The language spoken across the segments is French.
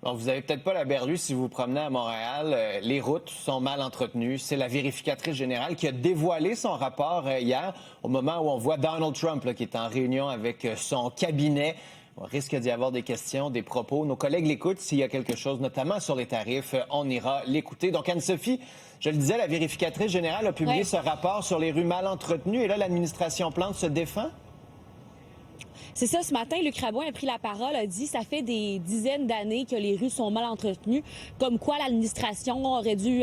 Bon, vous n'avez peut-être pas la berlue si vous vous promenez à Montréal. Les routes sont mal entretenues. C'est la vérificatrice générale qui a dévoilé son rapport hier, au moment où on voit Donald Trump là, qui est en réunion avec son cabinet. On risque d'y avoir des questions, des propos. Nos collègues l'écoutent. S'il y a quelque chose, notamment sur les tarifs, on ira l'écouter. Donc, Anne-Sophie, je le disais, la vérificatrice générale a publié ce rapport sur les rues mal entretenues. Et là, l'administration Plante se défend. C'est ça, ce matin, Luc Rabouin a pris la parole, a dit ça fait des dizaines d'années que les rues sont mal entretenues, comme quoi l'administration aurait dû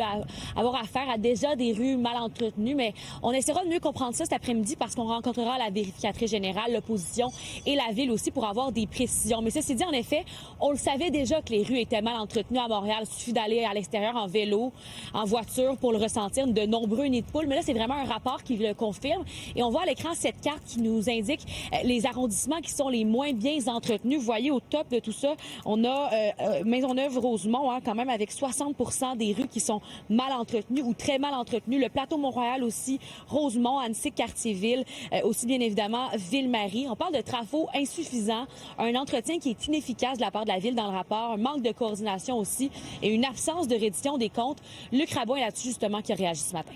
avoir affaire à déjà des rues mal entretenues. Mais on essaiera de mieux comprendre ça cet après-midi parce qu'on rencontrera la vérificatrice générale, l'opposition et la ville aussi pour avoir des précisions. Mais ceci dit, en effet, on le savait déjà que les rues étaient mal entretenues à Montréal. Il suffit d'aller à l'extérieur en vélo, en voiture pour le ressentir, de nombreux nids de poules. Mais là, c'est vraiment un rapport qui le confirme. Et on voit à l'écran cette carte qui nous indique les arrondissements qui sont les moins bien entretenus. Vous voyez, au top de tout ça, on a Maisonneuve-Rosemont, quand même, avec 60 des rues qui sont mal entretenues ou très mal entretenues. Le Plateau-Montréal aussi, Rosemont, Annecy, Cartierville, aussi bien évidemment Ville-Marie. On parle de travaux insuffisants, un entretien qui est inefficace de la part de la Ville dans le rapport, un manque de coordination aussi et une absence de reddition des comptes. Luc Rabouin est là-dessus, justement, qui a réagi ce matin.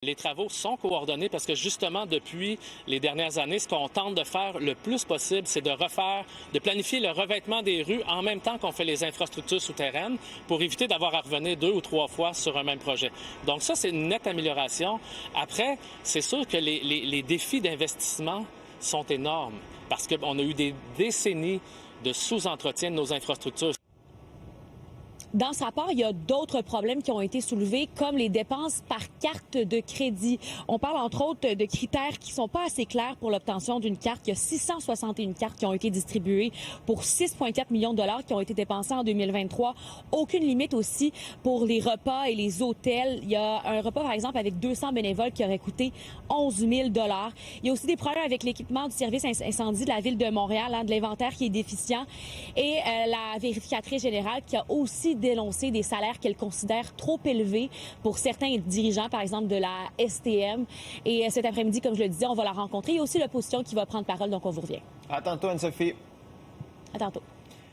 Les travaux sont coordonnés parce que justement, depuis les dernières années, ce qu'on tente de faire le plus possible, c'est de planifier le revêtement des rues en même temps qu'on fait les infrastructures souterraines pour éviter d'avoir à revenir 2 ou 3 fois sur un même projet. Donc ça, c'est une nette amélioration. Après, c'est sûr que les défis d'investissement sont énormes parce qu'on a eu des décennies de sous-entretien de nos infrastructures. Dans ce rapport, il y a d'autres problèmes qui ont été soulevés, comme les dépenses par carte de crédit. On parle entre autres de critères qui sont pas assez clairs pour l'obtention d'une carte. Il y a 661 cartes qui ont été distribuées pour 6,4 millions de dollars qui ont été dépensés en 2023. Aucune limite aussi pour les repas et les hôtels. Il y a un repas, par exemple, avec 200 bénévoles qui aurait coûté 11 000 dollars. Il y a aussi des problèmes avec l'équipement du service incendie de la Ville de Montréal, de l'inventaire qui est déficient. Et la vérificatrice générale qui a aussi dénoncer des salaires qu'elle considère trop élevés pour certains dirigeants, par exemple de la STM. Et cet après-midi, comme je le disais, on va la rencontrer. Il y a aussi l'opposition qui va prendre parole, donc on vous revient. À tantôt, Anne-Sophie. À tantôt.